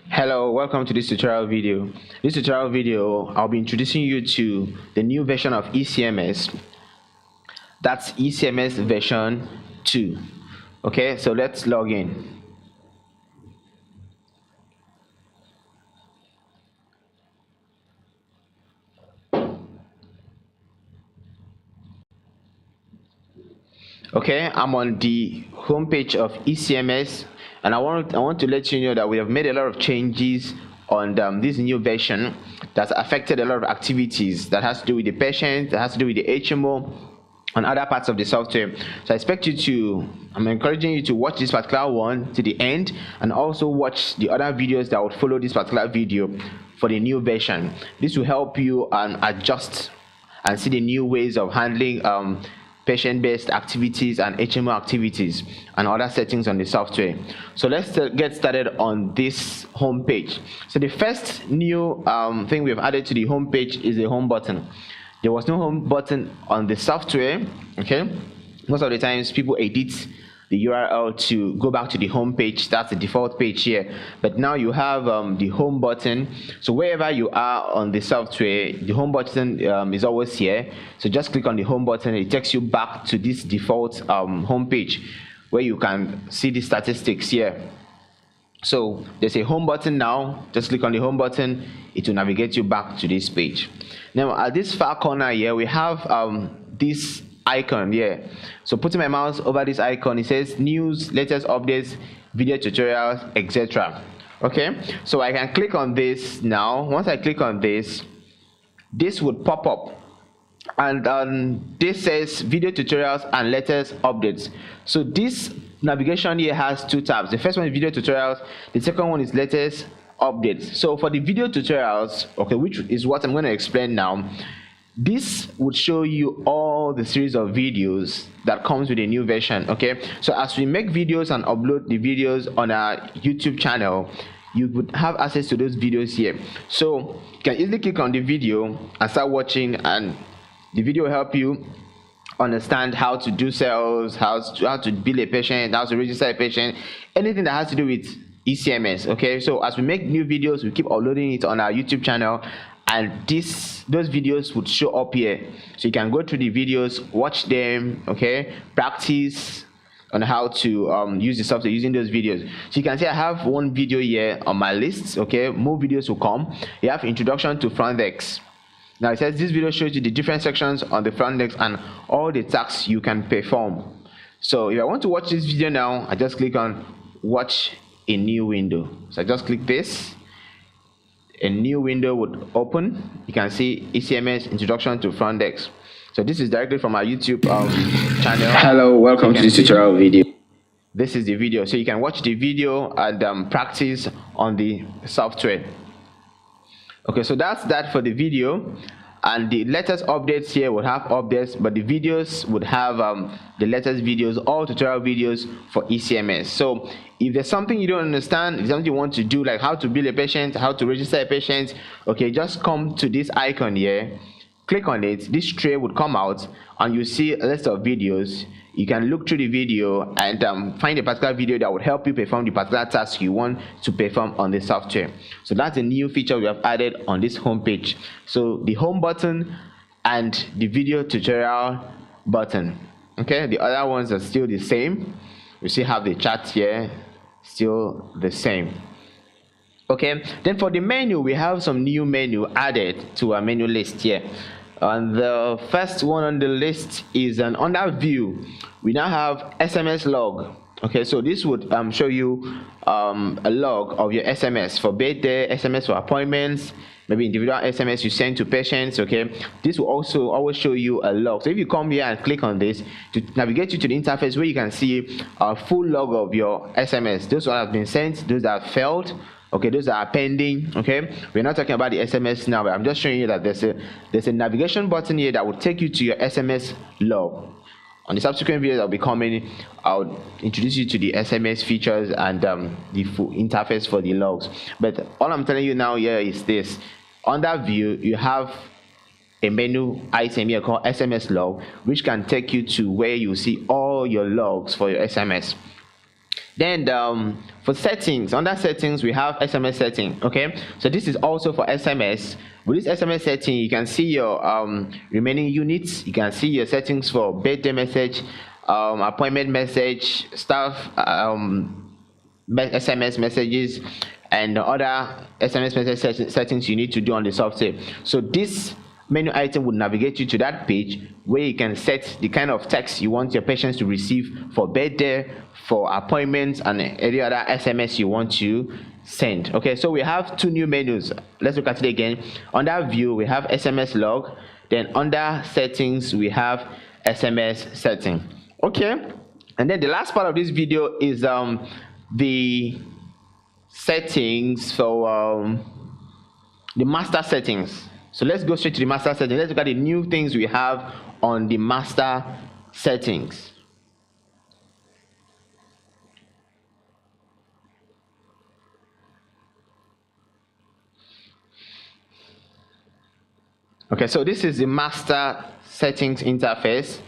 Hello, welcome to this tutorial video. This tutorial video, I'll be introducing you to the new version of ECMS. That's ECMS version 2. Okay, so let's log in. Okay, I'm on the homepage of ECMS, and I want to let you know that we have made a lot of changes on this new version that's affected a lot of activities that has to do with the patient, that has to do with the HMO and other parts of the software. So I'm encouraging you to watch this particular one to the end, and also watch the other videos that would follow this particular video for the new version. This will help you adjust and see the new ways of handling patient-based activities and HMO activities and other settings on the software. So let's get started on this home page. So the first new thing we've added to the home page is a home button. There was no home button on the software. Okay, most of the times people edit the URL to go back to the home page. That's the default page here, but now you have the home button. So wherever you are on the software, the home button is always here. So just click on the home button. It takes you back to this default home page where you can see the statistics here. So there's a home button now. Just click on the home button. It will navigate you back to this page. Now at this far corner here, we have this icon here. So putting my mouse over this icon, it says news, latest updates, video tutorials, etc. Okay, so I can click on this now. Once I click on this, this would pop up, and this says video tutorials and latest updates. So this navigation here has two tabs. The first one is video tutorials, the second one is latest updates. So for the video tutorials, okay, which is what I'm going to explain now, this would show you all the series of videos that comes with a new version. Okay, so as we make videos and upload the videos on our YouTube channel, you would have access to those videos here. So you can easily click on the video and start watching, and the video will help you understand how to do sales, how to bill a patient, how to register a patient, anything that has to do with ECMS. Okay, so as we make new videos, we keep uploading it on our YouTube channel, and those videos would show up here. So you can go through the videos, watch them, okay, practice on how to use the software using those videos. So you can see I have one video here on my list. Okay, more videos will come. You have introduction to front desk. Now it says this video shows you the different sections on the front desk and all the tasks you can perform. So if I want to watch this video now, I just click on watch a new window. So I just click this, a new window would open. You can see ECMS introduction to front desk. So this is directly from our YouTube channel. Hello, welcome to this tutorial video. This is the video, so you can watch the video and practice on the software. Okay, so that's that for the video, and the latest updates here would have updates, but the videos would have the latest videos, all tutorial videos for ECMS. So if there's something you don't understand, if something you want to do, like how to bill a patient, how to register a patient, okay, just come to this icon here, click on it. This tray would come out and you see a list of videos. You can look through the video and find a particular video that would help you perform the particular task you want to perform on the software. So that's a new feature we have added on this home page. So the home button and the video tutorial button. Okay, the other ones are still the same. We still have the chat here, still the same. Okay, then for the menu, we have some new menu added to our menu list here. And the first one on the list is an under view. We now have SMS log. Okay, so this would show you a log of your SMS for birthday, SMS for appointments, maybe individual SMS you send to patients. Okay, this will also always show you a log. So if you come here and click on this to navigate you to the interface where you can see a full log of your SMS, those that have been sent, those that have failed, okay, those that are pending. Okay, we're not talking about the SMS now, but I'm just showing you that there's a navigation button here that will take you to your SMS log. On the subsequent videos I'll be coming, I'll introduce you to the SMS features and the full interface for the logs. But all I'm telling you now here is this: under view, you have a menu item here called SMS log, which can take you to where you see all your logs for your SMS. Then for settings, under settings we have SMS setting. Okay, so this is also for SMS. With this SMS setting, you can see your remaining units. You can see your settings for birthday message, appointment message, staff SMS messages, and other SMS message settings you need to do on the software. So this menu item would navigate you to that page where you can set the kind of text you want your patients to receive for birthday, for appointments, and any other SMS you want to send. Okay, so we have two new menus. Let's look at it again. Under view we have SMS log, then under settings we have SMS setting. Okay, and then the last part of this video is the settings for the master settings. So let's go straight to the master settings. Let's look at the new things we have on the master settings. Okay, so this is the master settings interface.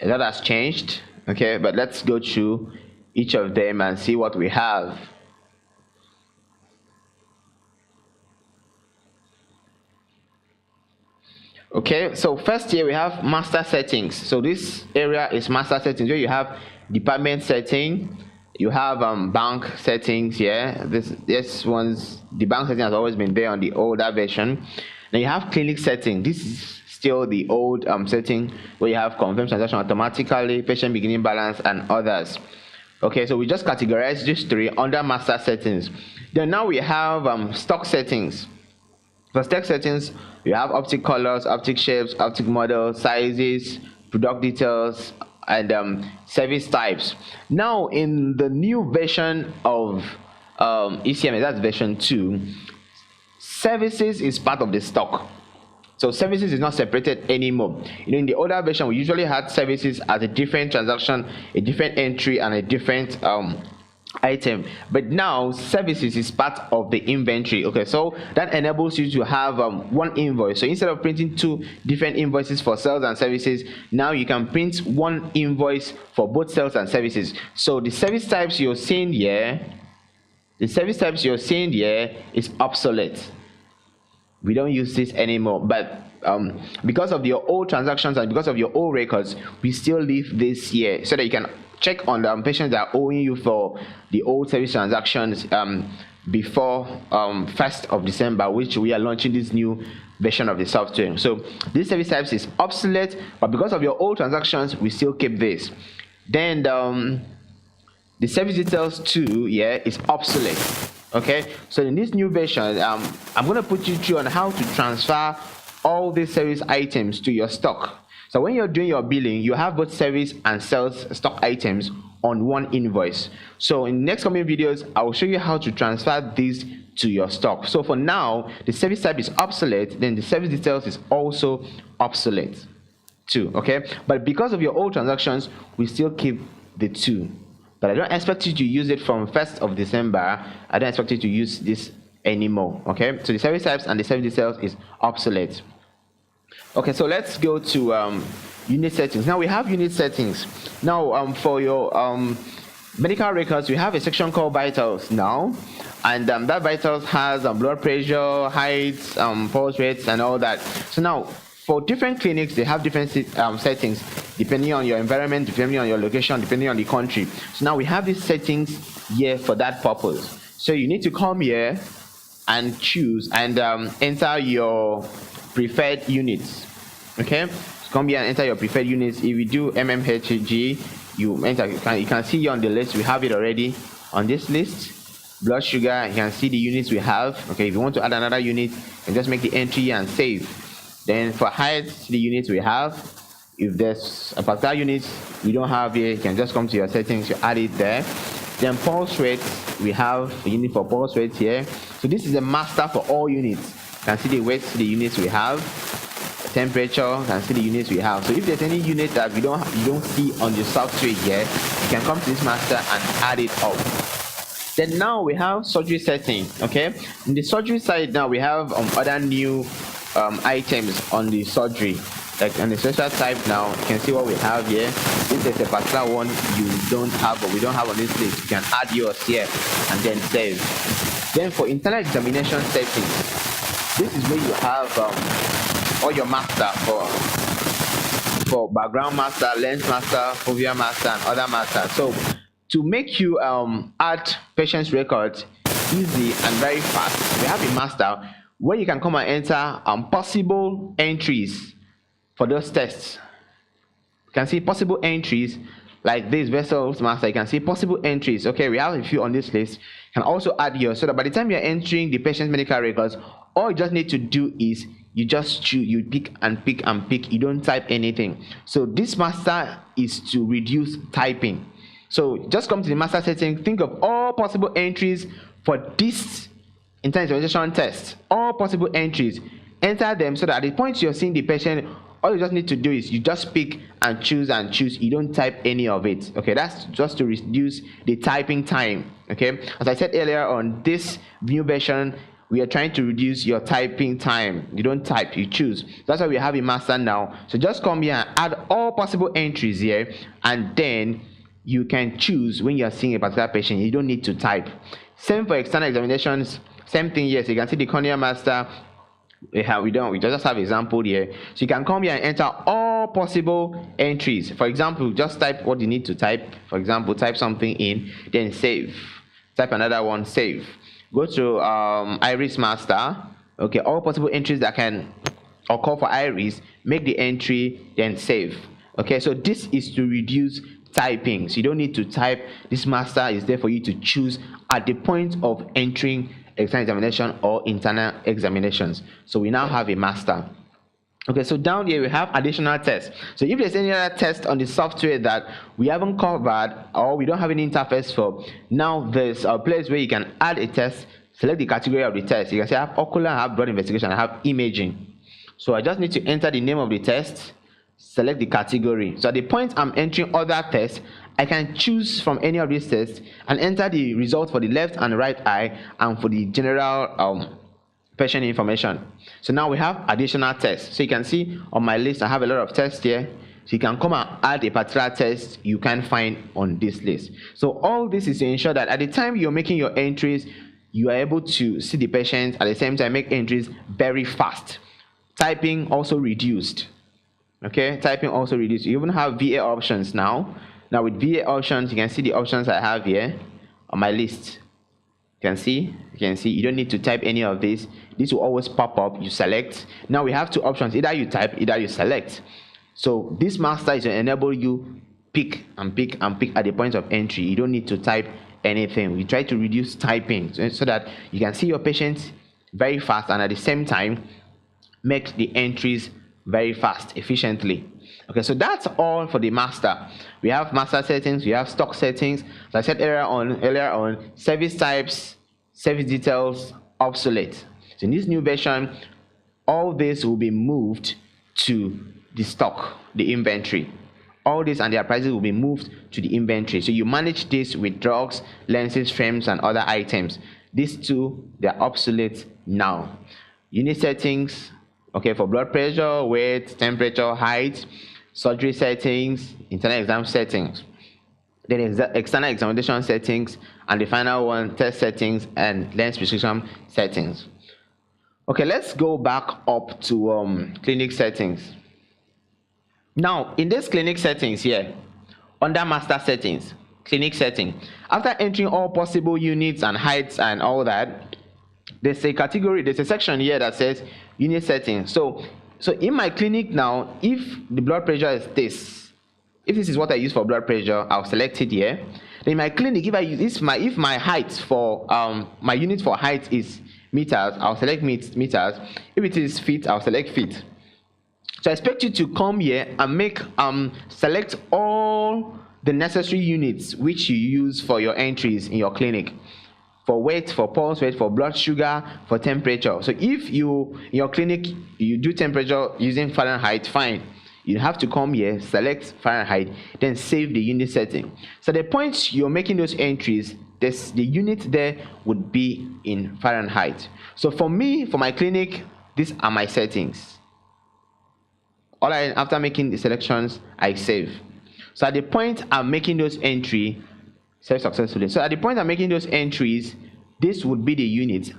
That has changed. Okay, but let's go through each of them and see what we have. Okay, so first here we have master settings. So this area is master settings, where you have department setting, you have bank settings here. This one's the bank setting has always been there on the older version. Then you have clinic setting. This is still the old setting where you have confirm transaction automatically, patient beginning balance, and others. Okay, so we just categorize these three under master settings. Then now we have stock settings. For stock settings, you have optic colors, optic shapes, optic models, sizes, product details, and service types. Now in the new version of ECMS, that's version 2, services is part of the stock. So services is not separated anymore. You know, in the older version, we usually had services as a different transaction, a different entry, and a different item. But now services is part of the inventory. Okay, so that enables you to have one invoice. So instead of printing two different invoices for sales and services, now you can print one invoice for both sales and services. So the service types you're seeing here, is obsolete. We don't use this anymore, but because of your old transactions and because of your old records, we still leave this here so that you can check on the patients that are owing you for the old service transactions before 1st of December, which we are launching this new version of the software. So this service types is obsolete, but because of your old transactions, we still keep this. Then the service details too, is obsolete. Okay, so in this new version, I'm going to put you through on how to transfer all these service items to your stock. So when you're doing your billing, you have both service and sales stock items on one invoice. So in next coming videos, I will show you how to transfer these to your stock. So for now, the service type is obsolete, then the service details is also obsolete too. Okay, but because of your old transactions, we still keep the two. But I don't expect you to use it from 1st of December. I don't expect you to use this anymore. Okay, so the service types and the service details is obsolete. Okay, so let's go to unit settings. Now we have unit settings. Now for your medical records, we have a section called vitals now, and that vitals has blood pressure, height, pulse rates, and all that. So now for different clinics, they have different settings depending on your environment, depending on your location, depending on the country. So now we have these settings here for that purpose. So you need to come here and choose and enter your preferred units. Okay, so come here and enter your preferred units. If you do mmHg, you enter. You can see here on the list we have it already on this list. Blood sugar, you can see the units we have. Okay, if you want to add another unit, you can just make the entry and save. Then for height, the units we have. If there's a particular unit we don't have here, you can just come to your settings, you add it there. Then pulse rate, we have a unit for pulse rate here. So this is a master for all units. You can see the weights, the units we have. Temperature, you can see the units we have. So if there's any unit that you don't see on the software yet, you can come to this master and add it up. Then now we have surgery setting. Okay, in the surgery side now we have other new items on the surgery. Like on the social type now, you can see what we have here. If there's a particular one you don't have or we don't have on this list, you can add yours here and then save. Then for internal examination settings, this is where you have all your master for background master, lens master, fovea master, and other master. So to make you add patient's records easy and very fast, we have a master where you can come and enter possible entries for those tests. You can see possible entries like this vessels master. You can see possible entries. Okay, we have a few on this list. You can also add yours so that by the time you're entering the patient's medical records, all you just need to do is you just choose, you pick and pick and pick. You don't type anything. So this master is to reduce typing. So just come to the master setting, think of all possible entries for this internal examination test. All possible entries, enter them so that at the point you're seeing the patient, all you just need to do is you just pick and choose and choose. You don't type any of it. Okay, that's just to reduce the typing time. Okay, as I said earlier, on this new version we are trying to reduce your typing time. You don't type, you choose. That's why we have a master now. So just come here and add all possible entries here, and then you can choose when you are seeing a particular patient. You don't need to type. Same for external examinations, same thing. Yes, you can see the cornea master. We just have example here. So you can come here and enter all possible entries. For example, just type what you need to type. For example, type something in, then save. Type another one, save. Go to iris master. Okay, all possible entries that can occur for iris, make the entry, then save. Okay, so this is to reduce typing. So you don't need to type. This master is there for you to choose at the point of entering external examination or internal examinations. So we now have a master. Okay, so down here we have additional tests. So if there's any other test on the software that we haven't covered or we don't have any interface for, now there's a place where you can add a test, select the category of the test. You can say I have ocular, I have blood investigation, I have imaging. So I just need to enter the name of the test, select the category. So at the point I'm entering other tests, I can choose from any of these tests and enter the result for the left and right eye and for the general patient information. So now we have additional tests. So you can see on my list I have a lot of tests here. So you can come and add a particular test you can find on this list. So all this is to ensure that at the time you're making your entries, you are able to see the patient, at the same time make entries very fast. Typing also reduced. Okay, typing also reduced. You even have VA options now. Now with VA options, you can see the options I have here on my list. You can see you don't need to type any of this. This will always pop up. You select. Now we have two options: either you type, either you select. So this master is to enable you pick and pick and pick at the point of entry. You don't need to type anything. We try to reduce typing so that you can see your patients very fast and at the same time make the entries very fast, efficiently. Okay, so that's all for the master. We have master settings, we have stock settings. As I said earlier on, service types, service details, obsolete. So in this new version, all this will be moved to the stock, the inventory. All this and their prices will be moved to the inventory. So you manage this with drugs, lenses, frames, and other items. These two, they're obsolete now. Unit settings, okay, for blood pressure, weight, temperature, height, surgery settings, internal exam settings, then external examination settings, and the final one, test settings and lens prescription settings. Okay, let's go back up to clinic settings. Now, in this clinic settings here, under master settings, clinic setting, after entering all possible units and heights and all that, there's a category, there's a section here that says unit settings. So in my clinic now, if the blood pressure is this, if this is what I use for blood pressure, I'll select it here. Then in my clinic, if my height for my unit for height is meters, I'll select meters. If it is feet, I'll select feet. So I expect you to come here and select all the necessary units which you use for your entries in your clinic. For weight, for pulse rate, for blood sugar, for temperature. So if in your clinic you do temperature using Fahrenheit, fine. You have to come here, select Fahrenheit, then save the unit setting. So the point you're making those entries, the unit there would be in Fahrenheit. So for me, for my clinic, these are my settings. After making the selections, I save. So at the point I'm making those entries, save successfully. So at the point I'm making those entries, this would be the unit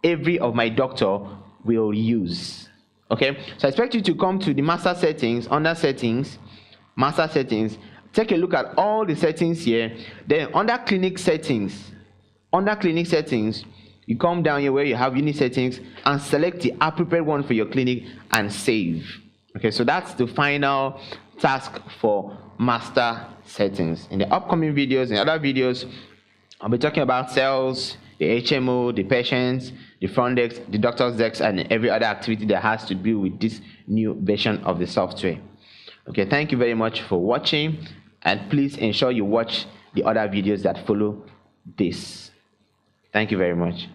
every of my doctor will use. Okay, so I expect you to come to the master settings, under settings, master settings, take a look at all the settings here. Then under clinic settings, you come down here where you have unit settings and select the appropriate one for your clinic and save. Okay, so that's the final task for master settings. In the upcoming videos, in other videos, I'll be talking about cells, the HMO, the patients, the front desk, the doctor's desk, and every other activity that has to do with this new version of the software. Okay, thank you very much for watching, and please ensure you watch the other videos that follow this. Thank you very much.